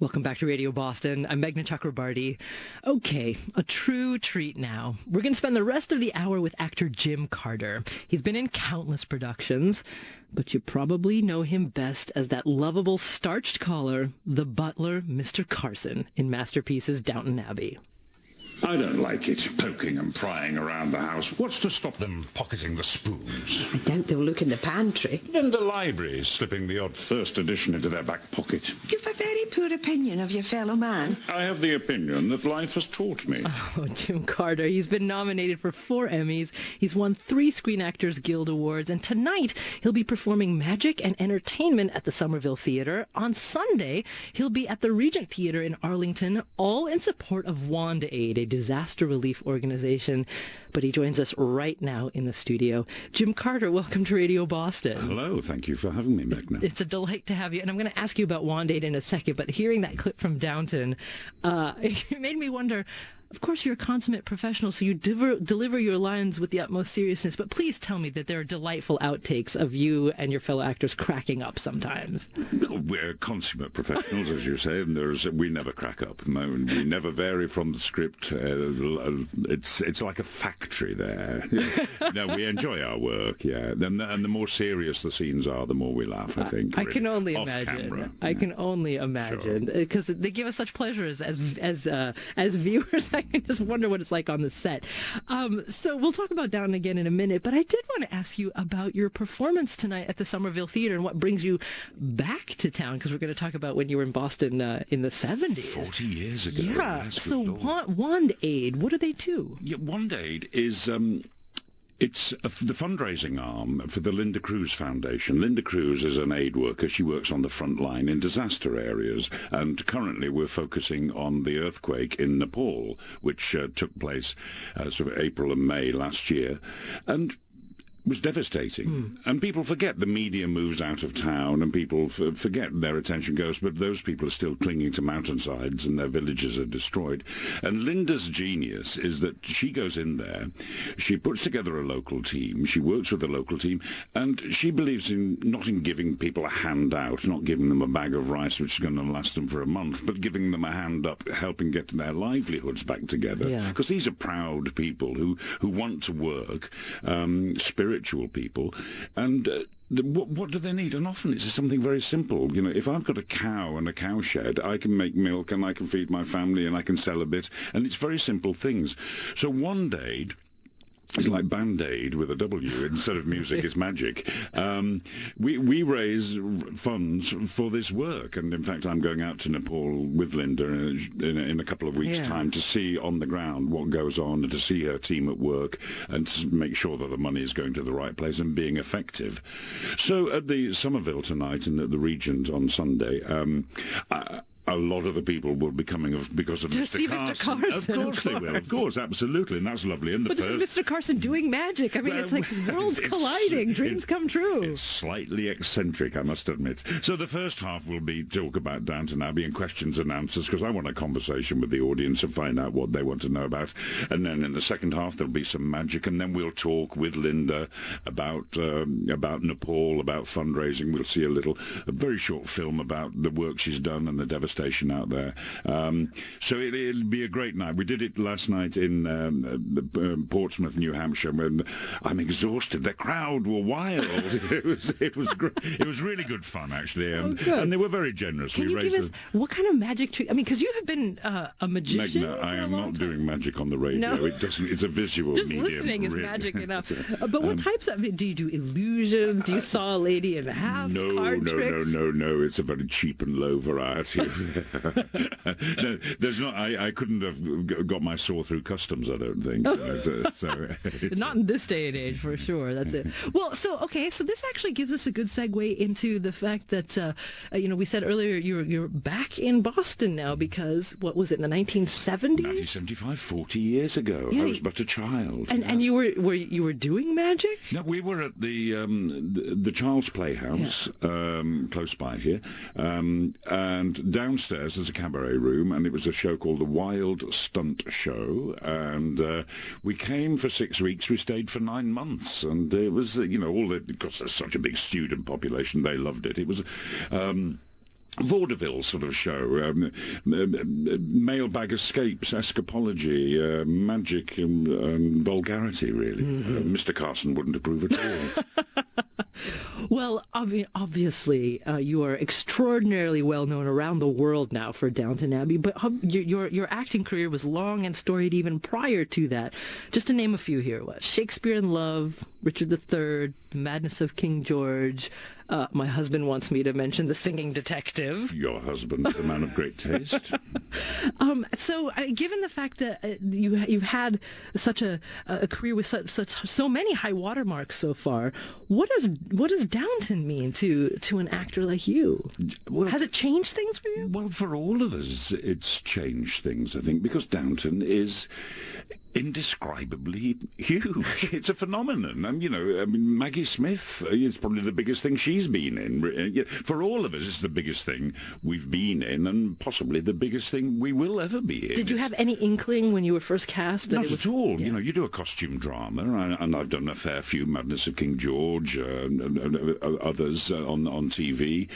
Welcome back to Radio Boston. I'm Meghna Chakrabarty. Okay, a true treat now. We're going to spend the rest of the hour with actor Jim Carter. He's been in countless productions, but you probably know him best as that lovable starched collar, the butler, Mr. Carson, in Masterpiece's Downton Abbey. I don't like it, poking and prying around the house. What's to stop them pocketing the spoons? I doubt they'll look in the pantry. In the library, slipping the odd first edition into their back pocket. You've a very poor opinion of your fellow man. I have the opinion that life has taught me. Oh, Jim Carter. He's been nominated for 4 Emmys. He's won 3 Screen Actors Guild Awards. And tonight, he'll be performing Magic and Entertainment at the Somerville Theatre. On Sunday, he'll be at the Regent Theatre in Arlington, all in support of WandAid, a disaster relief organization. But he joins us right now in the studio. Jim Carter, welcome to Radio Boston. Hello, thank you for having me, Meghna. It's a delight to have you. And I'm going to ask you about WandAid in a second, but hearing that clip from Downton, it made me wonder. Of course, you're a consummate professional, so you deliver your lines with the utmost seriousness. But please tell me that there are delightful outtakes of you and your fellow actors cracking up sometimes. We're consummate professionals, as you say, and we never crack up. No, we never vary from the script. It's like a factory there. No, we enjoy our work, yeah. And the more serious the scenes are, the more we laugh, I think. I can only off imagine. Camera. I can only imagine. Because they give us such pleasure as viewers. I can just wonder what it's like on the set. So we'll talk about Downton again in a minute, but I did want to ask you about your performance tonight at the Somerville Theatre and what brings you back to town, because we're going to talk about when you were in Boston in the 70s. 40 years ago. Yeah. Yes, so WandAid, what do they do? Yeah, WandAid is... It's the fundraising arm for the Linda Cruz Foundation. Linda Cruz is an aid worker. She works on the front line in disaster areas, and currently we're focusing on the earthquake in Nepal, which took place sort of April and May last year, and was devastating. And people forget the media moves out of town, and people forget their attention goes, but those people are still clinging to mountainsides and their villages are destroyed. And Linda's genius is that she goes in there, she puts together a local team, she works with the local team, and she believes not in giving people a handout, not giving them a bag of rice which is going to last them for a month, but giving them a hand up, helping get their livelihoods back together. Because these are proud people who want to work, spiritual people, and what do they need? And often it's something very simple. You know, if I've got a cow and a cow shed, I can make milk and I can feed my family and I can sell a bit, and it's very simple things. So WandAid, it's like Band-Aid with a W. Instead of music, it's magic. We raise funds for this work. And, in fact, I'm going out to Nepal with Linda in a couple of weeks' time to see on the ground what goes on and to see her team at work and to make sure that the money is going to the right place and being effective. So at the Somerville tonight and at the Regent on Sunday, a lot of the people will be coming because of Mr. Carson. Of course they will. Of course, absolutely. And that's lovely. And but this is Mr. Carson doing magic. I mean, it's like worlds colliding, dreams come true. It's slightly eccentric, I must admit. So the first half will be talk about Downton Abbey and questions and answers, because I want a conversation with the audience and find out what they want to know about. And then in the second half, there'll be some magic. And then we'll talk with Linda about Nepal, about fundraising. We'll see a very short film about the work she's done and the devastation out there. So it'll be a great night. We did it last night in Portsmouth, New Hampshire, when I'm exhausted. The crowd were wild. It was great. It was really good fun, actually, and they were very generous. Can you give us what kind of magic trick? I mean, because you have been a magician. Meghna, I am not doing magic on the radio. No. It doesn't. It's a visual Just medium. Just listening is magic enough. But what types of? Do you do illusions? Do you saw a lady in half? Card tricks? No. It's a very cheap and low variety. No, there's not. I couldn't have got my saw through customs, I don't think. Not in this day and age, for sure. That's it. Well, so this actually gives us a good segue into the fact that we said earlier you're back in Boston now because what was it, in the 1970s? 1975, 40 years ago. Yeah, I was but a child. And you were doing magic? No, we were at the Charles Playhouse, close by here, and downstairs there's a cabaret room, and it was a show called the Wild Stunt Show, and we came for 6 weeks. We stayed for 9 months, and it was because there's such a big student population, they loved it. It was vaudeville sort of show, mailbag escapes, escapology, magic, and vulgarity, really. Mr. Carson wouldn't approve at all. Well, obviously, you are extraordinarily well known around the world now for Downton Abbey, but your acting career was long and storied even prior to that. Just to name a few here: Shakespeare in Love, Richard III, Madness of King George. My husband wants me to mention The Singing Detective. Your husband is a man of great taste. So, given the fact that you've had such a career with so many high watermarks so far, what does Downton mean to an actor like you? Well, has it changed things for you? Well, for all of us, it's changed things, I think, because Downton is indescribably huge. It's a phenomenon. Maggie Smith is probably the biggest thing she's been in. For all of us, it's the biggest thing we've been in, and possibly the biggest thing we will ever be in. Did you have any inkling when you were first cast? Not at all. Yeah. You do a costume drama, and I've done a fair few, Madness of King George, and others on TV.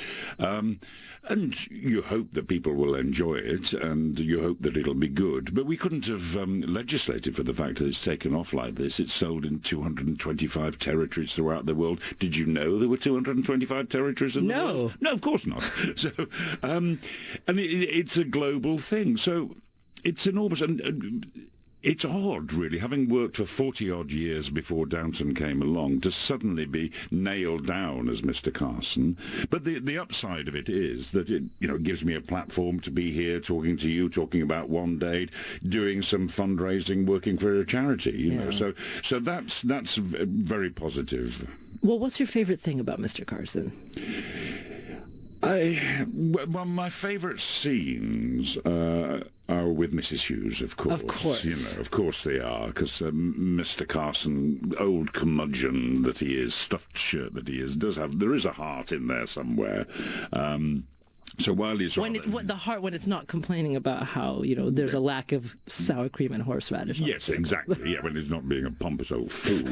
And you hope that people will enjoy it, and you hope that it'll be good. But we couldn't have legislated for the fact that it's taken off like this. It's sold in 225 territories throughout the world. Did you know there were 225 territories in the world? No, of course not. So, it's a global thing. So it's enormous. And it's odd, really, having worked for 40-odd years before Downton came along, to suddenly be nailed down as Mr. Carson. But the upside of it is that it gives me a platform to be here talking to you, talking about WandAid, doing some fundraising, working for a charity. You know, so that's very positive. Well, what's your favorite thing about Mr. Carson? Well, my favourite scenes are with Mrs. Hughes, of course. Of course. Of course they are, because Mr. Carson, old curmudgeon that he is, stuffed shirt that he is, there is a heart in there somewhere. So while he's when it's not complaining about how there's a lack of sour cream and horseradish. Yes, exactly. Yeah, when he's not being a pompous old fool,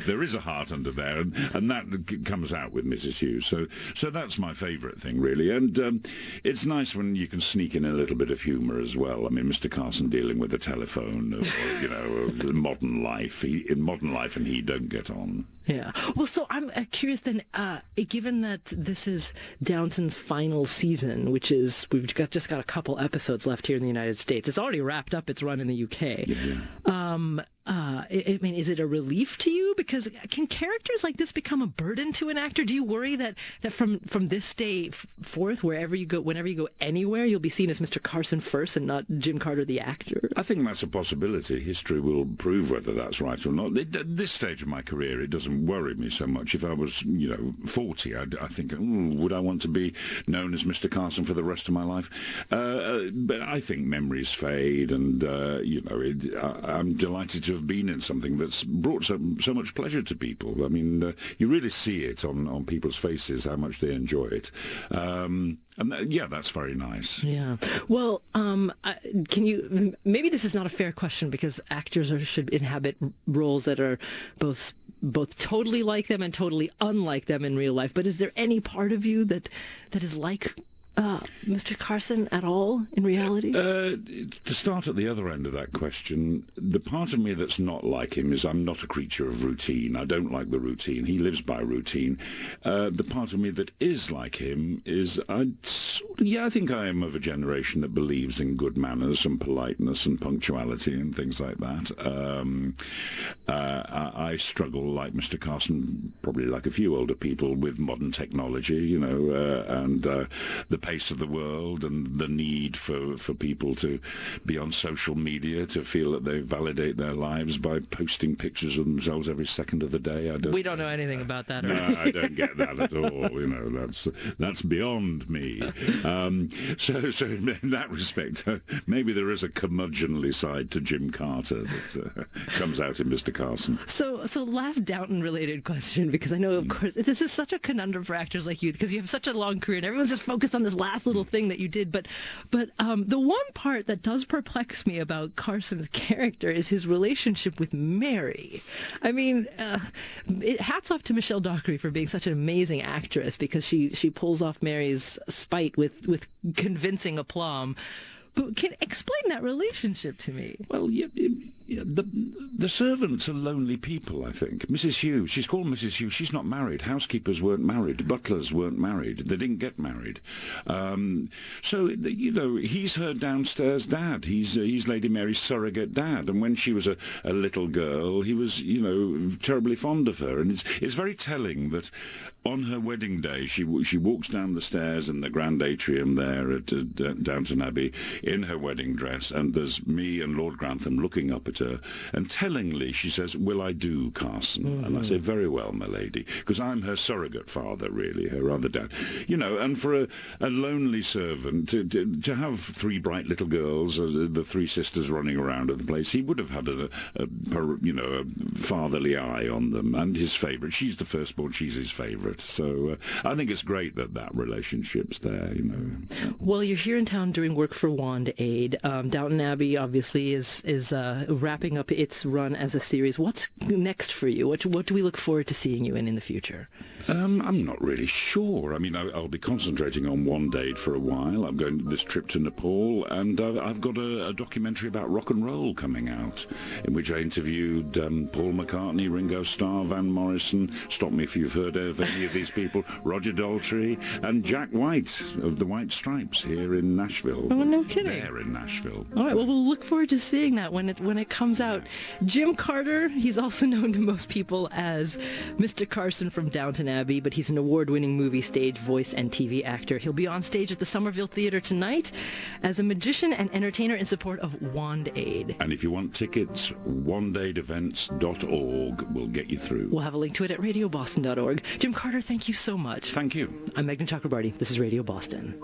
there is a heart under there, and that comes out with Mrs. Hughes. So that's my favourite thing, really. And it's nice when you can sneak in a little bit of humour as well. I mean, Mr. Carson dealing with the telephone, or modern life. In modern life, and he don't get on. Yeah. Well, so I'm curious then, given that this is Downton's final season, which is, just got a couple episodes left here in the United States. It's already wrapped up its run in the UK. Yeah. I mean, is it a relief to you? Because can characters like this become a burden to an actor? Do you worry that from this day forth, whenever you go anywhere, you'll be seen as Mr. Carson first and not Jim Carter the actor? I think that's a possibility. History will prove whether that's right or not. At this stage of my career, it doesn't worry me so much. If I was, 40, I think, would I want to be known as Mr. Carson for the rest of my life? But I think memories fade, and I'm delighted to have been in something that's brought so much pleasure to people. I mean, you really see it on people's faces how much they enjoy it. That's very nice. Yeah. Well, can you? Maybe this is not a fair question because actors should inhabit roles that are both totally like them and totally unlike them in real life. But is there any part of you that is like Mr. Carson at all in reality? To start at the other end of that question, the part of me that's not like him is I'm not a creature of routine. I don't like the routine. He lives by routine. The part of me that is like him is I think I am of a generation that believes in good manners and politeness and punctuality and things like that. I struggle, like Mr. Carson, probably like a few older people, with modern technology, and the pace of the world and the need for people to be on social media, to feel that they validate their lives by posting pictures of themselves every second of the day. We don't know anything about that. No, I don't get that at all. That's beyond me. So in that respect, maybe there is a curmudgeonly side to Jim Carter that comes out in Mr. Carson. So last Downton-related question, because I know, of course, this is such a conundrum for actors like you, because you have such a long career and everyone's just focused on this this last little thing that you did. But the one part that does perplex me about Carson's character is his relationship with Mary. I mean, hats off to Michelle Dockery for being such an amazing actress, because she pulls off Mary's spite with convincing aplomb. But explain that relationship to me. Well, the servants are lonely people, I think. Mrs. Hughes, she's called Mrs. Hughes. She's not married. Housekeepers weren't married. Butlers weren't married. They didn't get married. So, he's her downstairs dad. He's Lady Mary's surrogate dad. And when she was a little girl, he was, terribly fond of her. And it's very telling that on her wedding day, she walks down the stairs in the grand atrium there at Downton Abbey in her wedding dress, and there's me and Lord Grantham looking up at her, and tellingly she says, "Will I do, Carson?" Mm-hmm. And I say, "Very well, my lady," because I'm her surrogate father, really, her other dad. And for a lonely servant to have three bright little girls, the three sisters running around at the place, he would have had a fatherly eye on them, and his favourite. She's the firstborn, she's his favourite. So I think it's great that relationship's there, Well, you're here in town doing work for WandAid. Downton Abbey obviously is wrapping up its run as a series. What's next for you? What do we look forward to seeing you in the future? I'm not really sure. I mean, I'll be concentrating on WandAid for a while. I'm going this trip to Nepal, and I've got a documentary about rock and roll coming out, in which I interviewed Paul McCartney, Ringo Starr, Van Morrison, stop me if you've heard of any of these people, Roger Daltrey, and Jack White of the White Stripes here in Nashville. Oh, no kidding. There in Nashville. All right, well, we'll look forward to seeing that when it comes out. Jim Carter, he's also known to most people as Mr. Carson from Downton Abbey, but he's an award-winning movie, stage, voice, and TV actor. He'll be on stage at the Somerville Theatre tonight as a magician and entertainer in support of WandAid. And if you want tickets, wandaidevents.org will get you through. We'll have a link to it at radioboston.org. Jim Carter, thank you so much. Thank you. I'm Megan Chakrabarty. This is Radio Boston.